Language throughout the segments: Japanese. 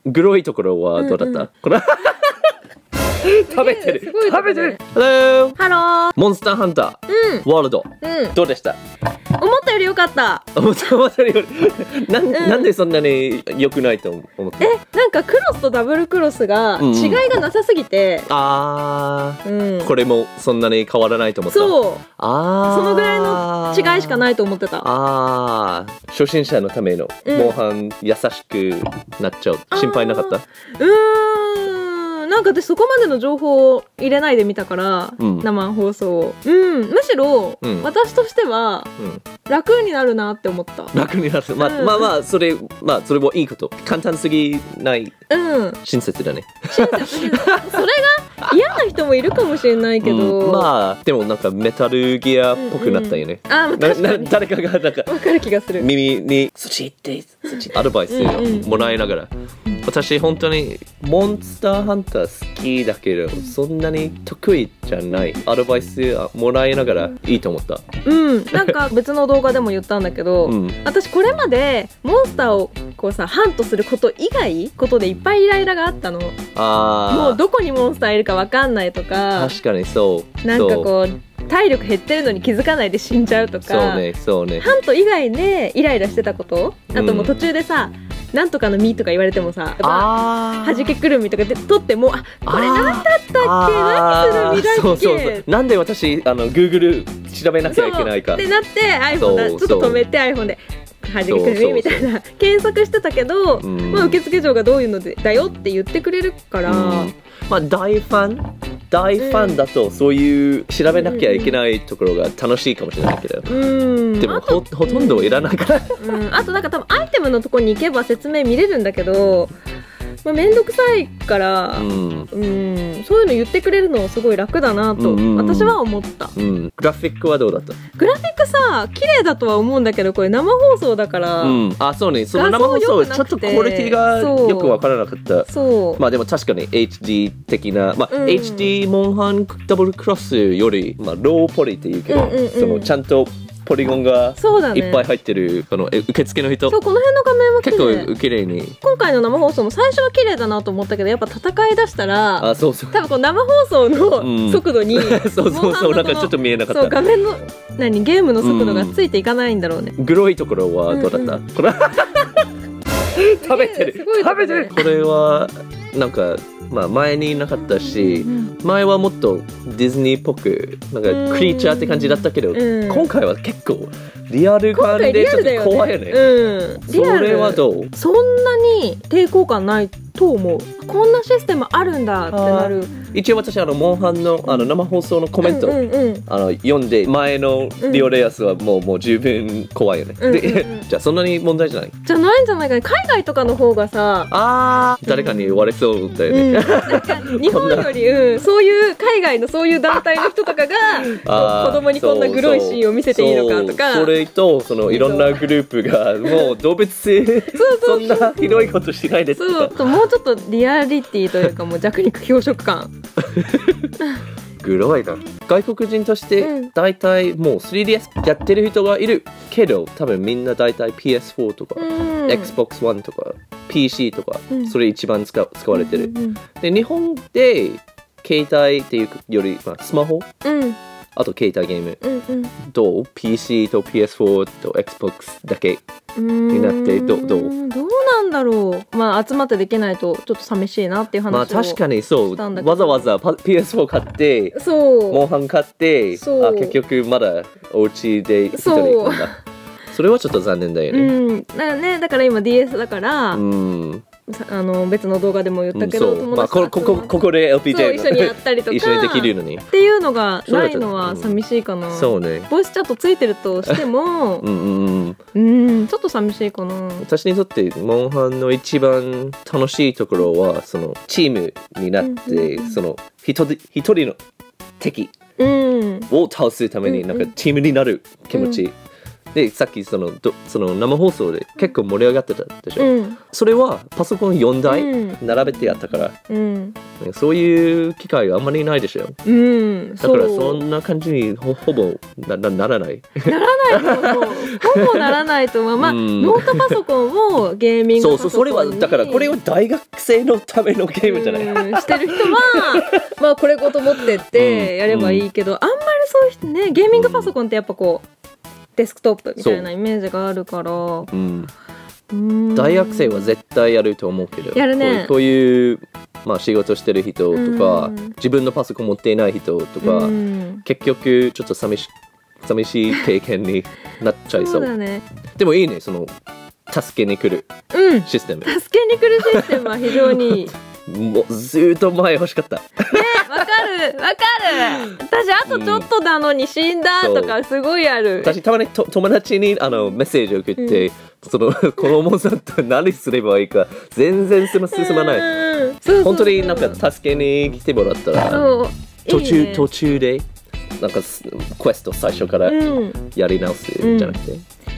グロいところはどうだった？これ食べてる。食べてる。ハロー。モンスターハンターワールド。どうでした？思ったより良かった。思ったよりなんでそんなに良くないと思った？なんかクロスとダブルクロスが違いがなさすぎて。これもそんなに変わらないと思った。そう。そのぐらいの違いしかないと思ってた。初心者のためのモンハン優しくなっちゃう。心配なかった？なんか私そこまでの情報を入れないで見たから、生放送をむしろ、私としては、楽になるなって思った。楽になる。まあそれもいいこと。簡単すぎない。親切だね。親切それが嫌な人もいるかもしれないけど、でもなんかメタルギアっぽくなったよね。誰かがなんか分かる気がする。耳にそっち行ってアドバイスもらいながら。私本当にモンスターハンター好きだけどそんなに得意じゃない。アドバイスもらいながらいいと思った。なんか別の動画でも言ったんだけど、私これまでモンスターをこうさハントすること以外ことでいっぱいイライラがあったの。もうどこにモンスターいるか分かんないとか。確かにそう。なんかこう体力減ってるのに気づかないで死んじゃうとか。そうね。ハント以外でイライラしてたこと、あともう途中でさ、なんとかの実とか言われてもさ、はじけくるみとかで取っても、これ何だったっけ、何する実だっけ、なんで私Google 調べなきゃいけないかってなって iPhone ちょっと止めて iPhone ではじけくるみみたいな検索してたけど、受付嬢がどういうのだよって言ってくれるから、大ファンだとそういう調べなきゃいけないところが楽しいかもしれないけど、でもほとんどいらないから。あとなんか多分アイテムのところに行けば説明見れるんだけど、めんどくさいから、そういうの言ってくれるのすごい楽だなと私は思った。グラフィックはどうだった？グラフィックさ綺麗だとは思うんだけど、これ生放送だから、そうね、その生放送ちょっとクオリティがよくわからなかった。でも確かに HD 的な、HD モンハンダブルクロスより、ローポリっていうけど、そのちゃんとポリゴンがいっぱい入ってるこの受付の人、この辺の画面は結構綺麗に。今回の生放送も最初は綺麗だなと思ったけど、やっぱ戦いだしたら多分この生放送の速度になんかちょっと見えなかった。画面のゲームの速度がついていかないんだろうね。グロいところはどうだった？これ食べてる。これはなんか前になかったし、前はもっとディズニーっぽくなんかクリーチャーって感じだったけど、今回は結構リアル感でちょっと怖いよね。それはどう？そんなに抵抗感ないと思う。こんなシステムあるんだってなる。一応私モンハンの生放送のコメント読んで、前のリオレアスはもう十分怖いよね。じゃあそんなに問題じゃない？じゃないんじゃないかね。海外とかの方がさ、誰かに言われそうだよね。日本より、そういう海外のそういう団体の人とかが子供にこんなグロいシーンを見せていいのかとか、それとそのいろんなグループがもう動物性そんなひどいことしないですか。もうちょっとリアリティというか、もう弱肉強食感。グロいな。外国人として大体もう 3DS やってる人がいるけど、多分みんな大体 PS4 とか Xbox One とか PC とか、それ一番使われてる。で日本で携帯っていうより、スマホ、あと携帯ゲーム、どう？ PC と PS4 と Xbox だけになってどうなんだろう。集まってできないとちょっと寂しいなっていう話をしたんだけど。確かにそう。わざわざ PS4 買ってモンハン買って結局まだお家で一人なんだ。それはちょっと残念だよね。だから今 DS だから、別の動画でも言ったけど、友達とここで LPJ 一緒にやったりとか一緒にできるのにっていうのがないのは寂しいかな。そうね。ボイスチャットついてるとしてもちょっと寂しいかな。私にとってモンハンの一番楽しいところは、そのチームになって、その一人の敵を倒すためになんかチームになる気持ち。でさっきその生放送で結構盛り上がってたでしょ、うん、それはパソコン4台並べてやったから、うん、そういう機会があんまりないでしょ、うん、だからそんな感じにほぼ ならないならないと思うほぼならないと思う、まあ、ノートパソコンもゲーミングパソコンにそうそれはだからこれは大学生のためのゲームじゃない、してる人はまあこれごと持ってってやればいいけど、あんまりそういう人ね、ゲーミングパソコンってやっぱこうデスクトップみたいなイメージがあるから、大学生は絶対やると思うけど、やるね、こういう、まあ、仕事してる人とか、自分のパソコン持っていない人とか、結局ちょっと寂しい経験になっちゃいそう。そうだね、でもいいね、その助けに来るシステム、助けに来るシステムは非常にいいもうずっと前欲しかったね。わかる私あとちょっとなのに死んだとかすごいある。私たまに友達にメッセージを送って、このモンさんと何すればいいか全然進まない。本当になんか助けに来てもらったら途中でなんかクエスト最初からやり直すんじゃなくて、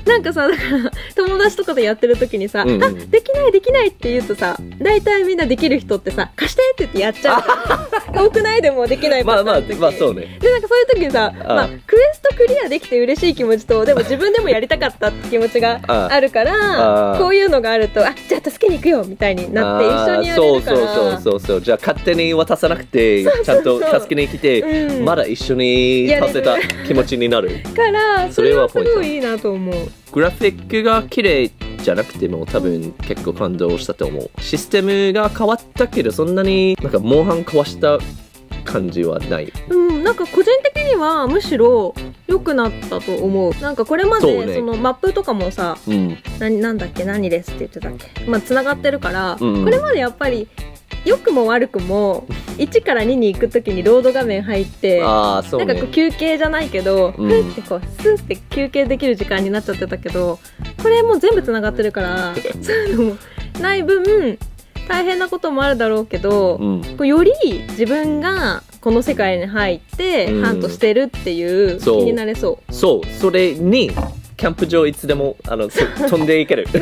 なんかさ、だから友達とかでやってる時にさ、あ、できないって言うとさ、大体みんなできる人ってさ、貸してって言ってやっちゃう多くないでもできないパターンの時、まあそうね。でなんかそういう時にさ、まあ、クエストクリアできて嬉しい気持ちと、でも自分でもやりたかったって気持ちがあるからこういうのがあると、あ、じゃあ助けに行くよみたいになって一緒にやれるから、そうじゃあ勝手に渡さなくてちゃんと助けに来て、まだ一緒にさせた気持ちになるからそれはすごいいいなと思う。グラフィックが綺麗じゃなくても多分結構感動したと思う。システムが変わったけどそんなになんかモンハン壊した感じはない。なんか個人的にはむしろ良くなったと思う。なんかこれまでそのマップとかもさ、なんだっけ、何ですって言ってたっけ、まあつながってるから、これまでやっぱり良くも悪くも1から2に行くときにロード画面入って、なんかこう休憩じゃないけど、ふってこうスーって休憩できる時間になっちゃってたけど、これもう全部つながってるからそういうのもない分大変なこともあるだろうけど、こうより自分がこの世界に入ってハントしてるっていう気になれそう。それにキャンプ場いつでも飛んでいける。そ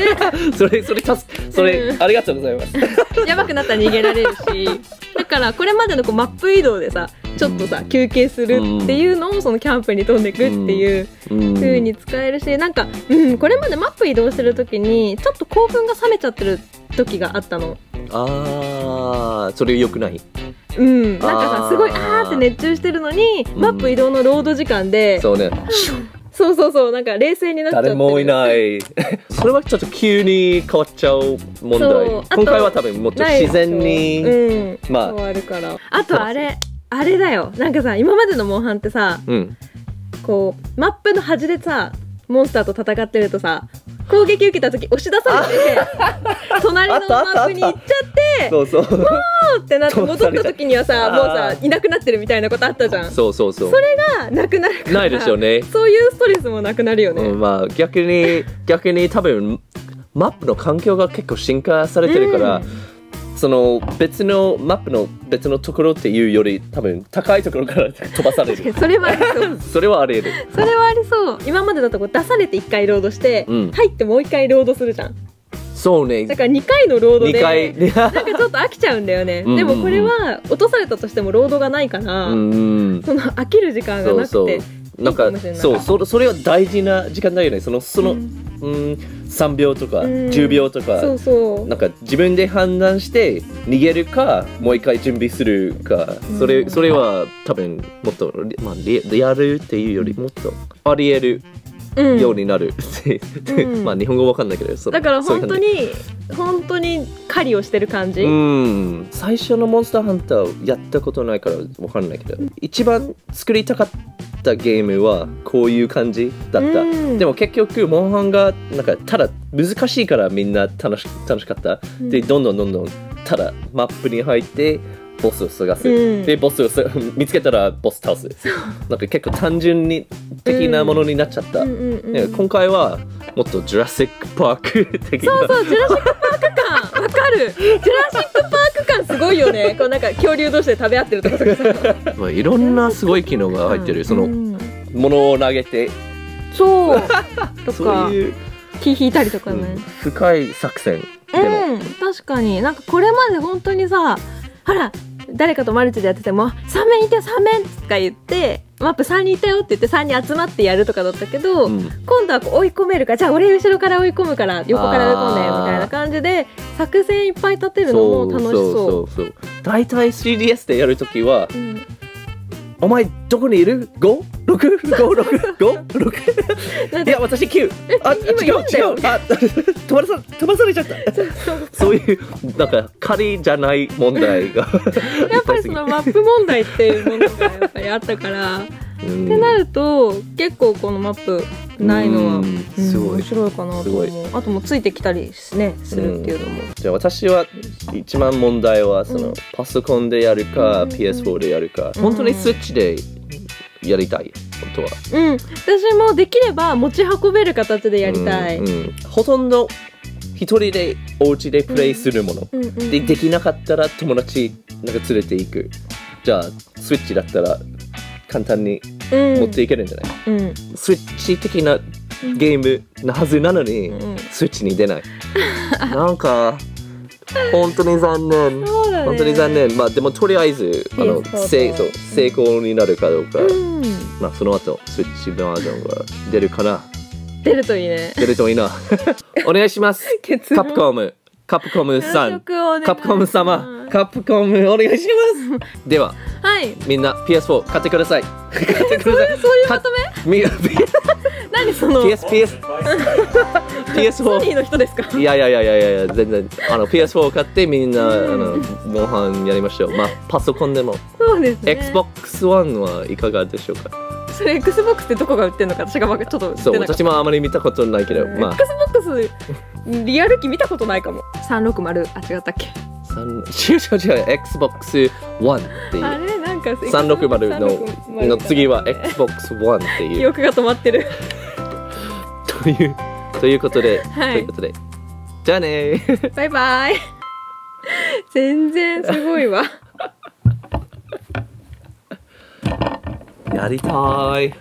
れありがとうございます。やばくなったら逃げられるし、だからこれまでのこうマップ移動でさ、ちょっとさ休憩するっていうのをそのキャンプに飛んでいくっていう風に使えるし、なんか、これまでマップ移動してる時にちょっと興奮が冷めちゃってる時があったの。それ良くない？なんかさ、すごいあーって熱中してるのに、マップ移動のロード時間で、そうね。そうなんか冷静になっちゃってる。誰もいないそれはちょっと急に変わっちゃう問題。今回は多分もっと自然に、まあ変わるから。あとあれだよ、なんかさ、今までのモンハンってさ、こうマップの端でさモンスターと戦ってるとさ、攻撃受けた時押し出されて隣のマップに行っちゃってもうってなって戻った時にはさ、もうさいなくなってるみたいなことあったじゃん。それがなくなるから、ないでしょうね。そういうストレスもなくなるよね。まあ逆に多分マップの環境が結構進化されてるから、その別のマップの別のところっていうより多分高いところから飛ばされる。それはありそうそれはあり得る。それはありそう。今までだとこう出されて1回ロードして、入ってもう1回ロードするじゃん。そうね。だから2回のロードでなんかちょっと飽きちゃうんだよね。でもこれは落とされたとしてもロードがないから、その飽きる時間がなくて。なんかそれは大事な時間だよね。その3秒とか10秒とか、なんか自分で判断して逃げるかもう一回準備するか、それは多分もっと、まあ、リアルっていうよりもっとあり得るようになるまあ日本語わかんないけど、だから本当に狩りをしてる感じ。最初のモンスターハンターやったことないからわかんないけど、一番作りたかったゲームはこういう感じだった。でも結局モンハンがなんかただ難しいからみんな楽しかった。でどんどんただマップに入ってボスを探す、でボスを見つけたらボス倒す。なんか結構単純に的なものになっちゃった。今回はもっとジュラシックパーク的な。そうジュラシックパーク感わかる。ジュラシックパーク感すごいよね。こうなんか恐竜同士で食べ合ってるとかさ、いろんなすごい機能が入ってる。その物を投げてそうとそうかいう、気引いたりとかね、深い作戦でも、確かになんかこれまで本当にさ、ほら誰かとマルチでやってても3面いたよ3面とか言ってマップ3人いたよって言って3人集まってやるとかだったけど、今度はこう追い込めるから、じゃあ俺後ろから追い込むから横から追い込んでみたいな感じで作戦いっぱい立てるのも楽しそう。大体 3DS でやるときは、お前どこにいる ?5?6?5?6?5?6? いや私9。あ、違う。あ、飛ばされちゃった。そういうなんか仮じゃない問題がやっぱりそのマップ問題っていうものがやっぱりあったからってなると結構このマップないのは面白いかなと思う。あともついてきたりねするっていうのも。じゃあ私は一番問題はそのパソコンでやるか PS4 でやるか、本当にスイッチでやりたい本当は。私もできれば持ち運べる形でやりたい。ほとんど一人でお家でプレイするもので、できなかったら友達なんか連れていく。じゃあスイッチだったら簡単に持っていけるんじゃない、スイッチ的なゲームなはずなのに、スイッチに出ないなんか本当に残念、本当に残念。まあでもとりあえず成功になるかどうか、まあその後スイッチバージョンが出るかな。出るといいね。出るといいなお願いしますカプコムさん、カプコム様、カプコムお願いしますでは、みんな PS4 買ってください。買ってください。そういうまとめ？何その PS4 ソニーの人ですか？いや全然PS4 買ってみんなモンハンやりましょう。まあパソコンでも。そうですね。Xbox One はいかがでしょうか？それ Xbox ってどこが売ってるのか私がちょっとそう、私もあまり見たことないけど、まあ Xbox リアル機見たことないかも。360、あ、違ったっけ？違う Xbox One っていう。あれなんか360の次は Xbox One っていう。記憶が止まってるということで、じゃあねバイバイ全然すごいわやりたい。